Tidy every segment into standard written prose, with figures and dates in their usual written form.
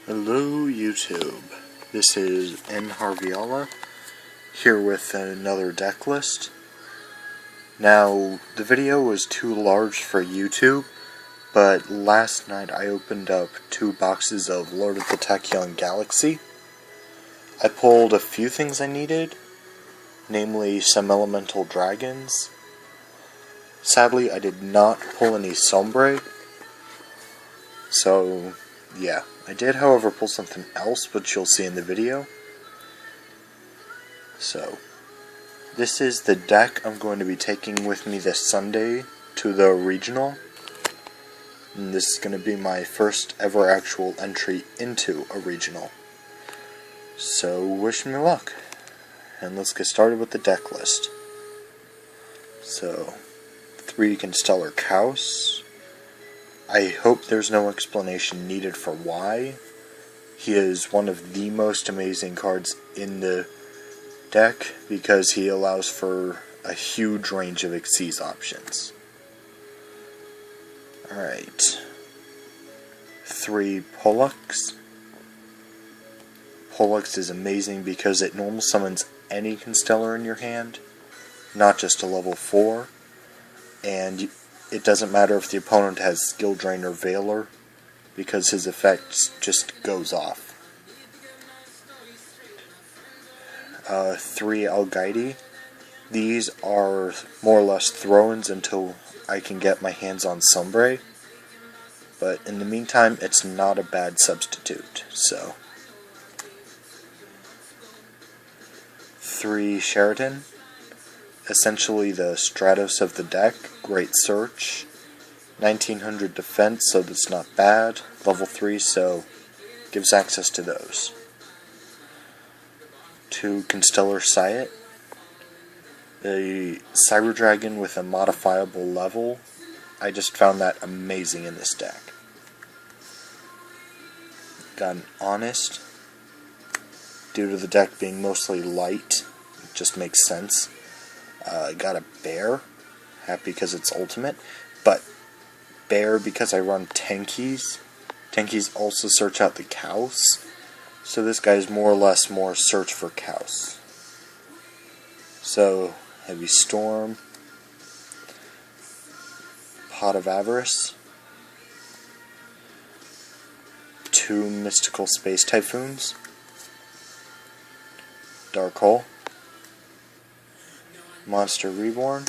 Hello YouTube, this is Nharviala, here with another deck list. Now, the video was too large for YouTube, but last night I opened up 2 boxes of Lord of the Tachyon Galaxy. I pulled a few things I needed, namely some elemental dragons. Sadly, I did not pull any Sombre, so yeah. I did, however, pull something else, which you'll see in the video. So, this is the deck I'm going to be taking with me this Sunday to the regional. And this is going to be my first ever actual entry into a regional. So, wish me luck. And let's get started with the deck list. So, 3 Constellar Cows. I hope there's no explanation needed for why. He is one of the most amazing cards in the deck because he allows for a huge range of Xyz options. Alright. 3 Pollux. Pollux is amazing because it normal summons any Constellar in your hand, not just a level 4, and it doesn't matter if the opponent has Skill Drain or Veiler, because his effect just goes off. 3 Algaidi. These are more or less throw-ins until I can get my hands on Sombre, but in the meantime, it's not a bad substitute, so. 3 Sheraton. Essentially the Stratos of the deck, great search, 1900 defense, so that's not bad, level 3, so gives access to those. 2 Constellar Sciat, a Cyber Dragon with a modifiable level. I just found that amazing in this deck. Got an Honest, due to the deck being mostly light, it just makes sense. Got a Bear, happy because it's ultimate, but Bear because I run Tankies. Tankies also search out the cows, so this guy's more or less more search for cows. So, Heavy Storm, Pot of Avarice, 2 Mystical Space Typhoons, Dark Hole, Monster Reborn,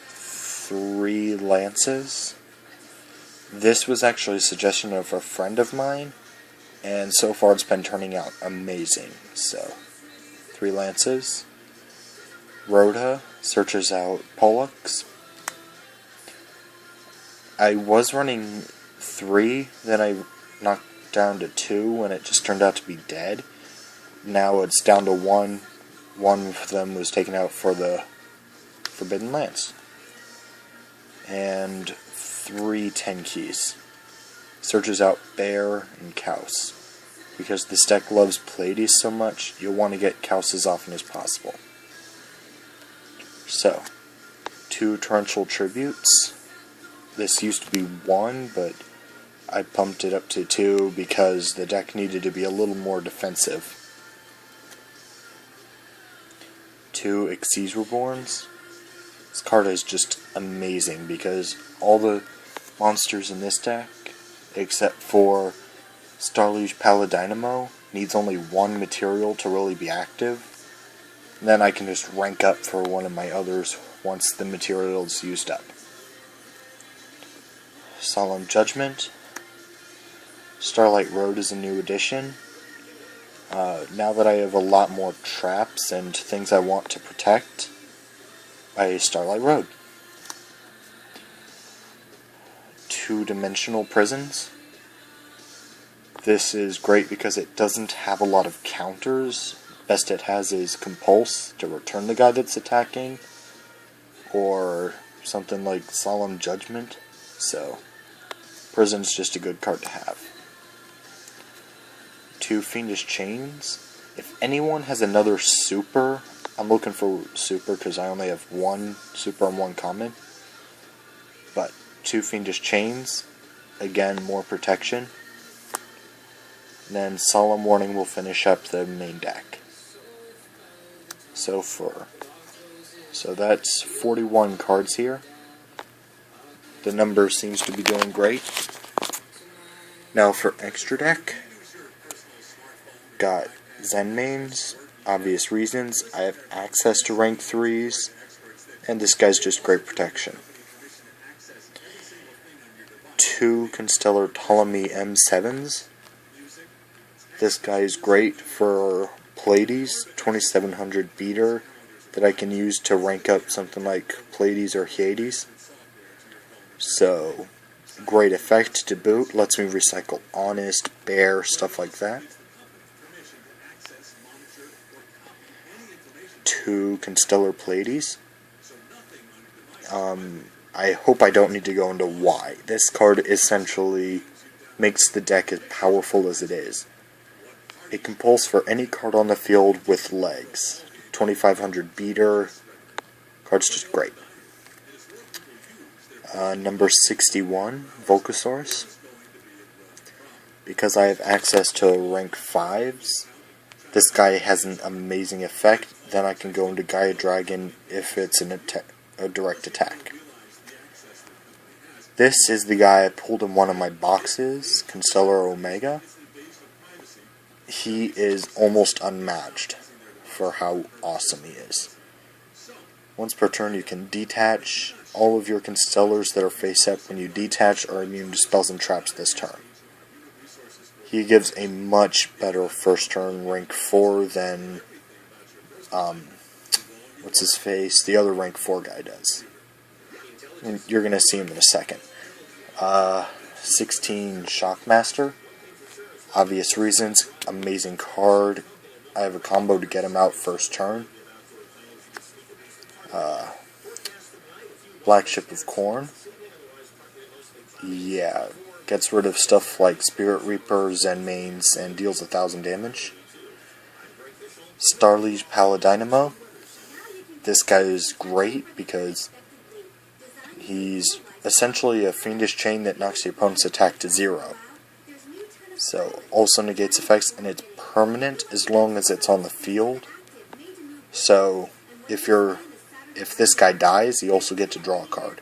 3 Lances. This was actually a suggestion of a friend of mine, and so far it's been turning out amazing. So, 3 Lances. Rhoda searches out Pollux. I was running 3, then I knocked down to 2 when it just turned out to be dead. Now it's down to 1. One of them was taken out for the Forbidden Lance. And 3 Tenkeys. Searches out Bear and Kaus. Because this deck loves Pleiades so much, you'll want to get Kaus as often as possible. So, 2 Torrential Tributes. This used to be 1, but I pumped it up to 2 because the deck needed to be a little more defensive. 2 Xyz Reborns. This card is just amazing because all the monsters in this deck, except for Starluge Paladynamo, needs only 1 material to really be active. And then I can just rank up for one of my others once the material is used up. Solemn Judgment. Starlight Road is a new addition. Now that I have a lot more traps and things I want to protect, I Starlight Road. 2-Dimensional Prisons. This is great because it doesn't have a lot of counters. Best it has is Compulse to return the guy that's attacking, or something like Solemn Judgment. So, Prison's just a good card to have. 2 Fiendish Chains. If anyone has another super, I'm looking for super because I only have 1 super and 1 common. But 2 Fiendish Chains, again, more protection. And then Solemn Warning will finish up the main deck. So that's 41 cards here. The number seems to be doing great. Now for extra deck, got Zen mains, obvious reasons. I have access to rank 3s, and this guy's just great protection. 2 Constellar Ptolemy M7s. This guy is great for Pleiades, 2700 beater that I can use to rank up something like Pleiades or Hyades. So, great effect to boot, lets me recycle Honest, Bear, stuff like that. 2 Constellar Pleiades. I hope I don't need to go into why. This card essentially makes the deck as powerful as it is. It can pulse for any card on the field with legs. 2500 beater. Card's just great. Number 61, Volcasaurus. Because I have access to rank 5s, this guy has an amazing effect. Then I can go into Gaia Dragon if it's a direct attack. This is the guy I pulled in one of my boxes, Constellar Omega. He is almost unmatched for how awesome he is. Once per turn you can detach. All of your Constellars that are face up when you detach are immune to spells and traps this turn. He gives a much better first turn rank 4 than what's his face? The other rank 4 guy does. And you're gonna see him in a second. 16 Shockmaster. Obvious reasons, amazing card. I have a combo to get him out first turn. Black Ship of Corn. Yeah, gets rid of stuff like Spirit Reaper, Zen mains, and deals 1000 damage. Starliege Paladynamo. This guy is great because he's essentially a fiendish chain that knocks your opponent's attack to 0. So, also negates effects, and it's permanent as long as it's on the field. So, if this guy dies, you also get to draw a card.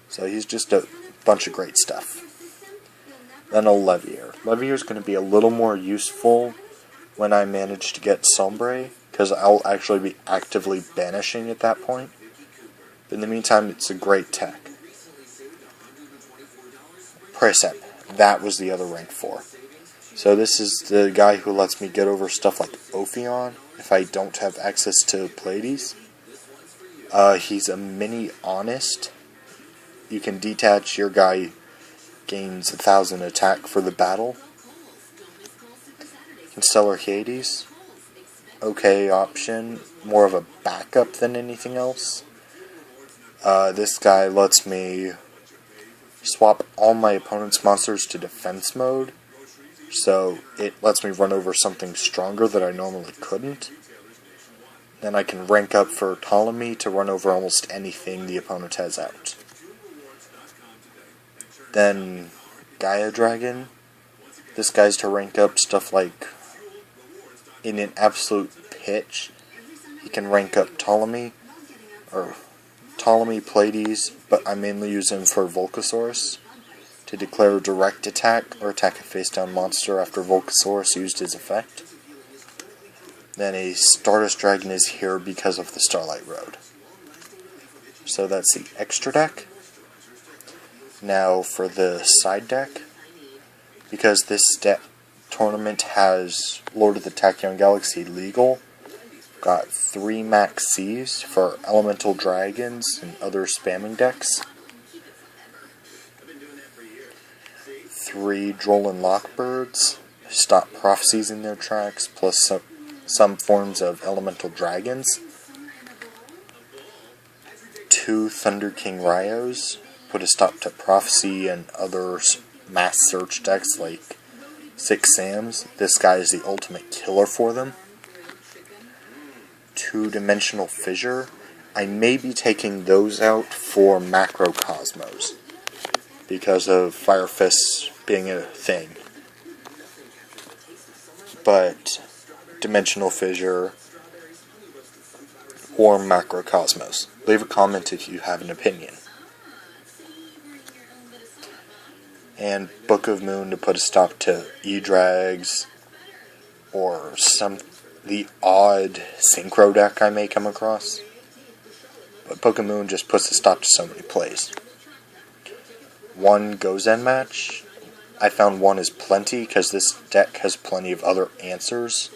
So he's just a bunch of great stuff. Then a Levier. Levier is going to be a little more useful when I manage to get Sombre, because I'll actually be actively banishing at that point. But in the meantime, it's a great tech. Precep. That was the other rank 4. So this is the guy who lets me get over stuff like Ophion if I don't have access to Pleiades. He's a mini Honest. You can detach, your guy gains 1000 attack for the battle. Constellar Hyades. Okay option. More of a backup than anything else. This guy lets me swap all my opponent's monsters to defense mode. So it lets me run over something stronger that I normally couldn't. Then I can rank up for Ptolemy to run over almost anything the opponent has out. Then Gaia Dragon. This guy's to rank up stuff like in an absolute pitch. He can rank up Ptolemy Pleiades, but I mainly use him for Volcasaurus to declare a direct attack or attack a face-down monster after Volcasaurus used his effect. Then a Stardust Dragon is here because of the Starlight Road. So that's the extra deck. Now for the side deck, because this tournament has Lord of the Tachyon Galaxy legal, got 3 Max Cs for Elemental Dragons and other spamming decks. 3 Droll Lockbirds, stop prophecies in their tracks, plus some forms of Elemental Dragons. 2 Thunder King Ryos, put a stop to prophecy and other mass search decks like 6 Sams. This guy is the ultimate killer for them. 2-Dimensional Fissure. I may be taking those out for Macrocosmos. because of Fire Fists being a thing. But Dimensional Fissure or Macrocosmos. Leave a comment if you have an opinion. And Book of Moon to put a stop to E-Drags or the odd Synchro deck I may come across. But Book of Moon just puts a stop to so many plays. 1 Gozen match. I found 1 is plenty because this deck has plenty of other answers.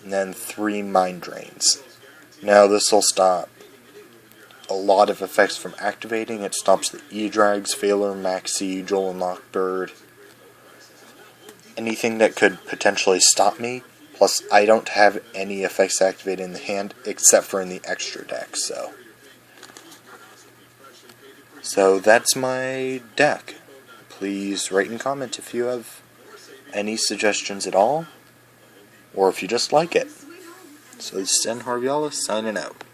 And then 3 Mind Drains. Now this will stop a lot of effects from activating. It stops the E-Drags, Failer, Maxi, Joel and Lockbird. Anything that could potentially stop me. Plus, I don't have any effects activated in the hand except for in the extra deck, So that's my deck. Please rate and comment if you have any suggestions at all, or if you just like it. So this is Nharviala signing out.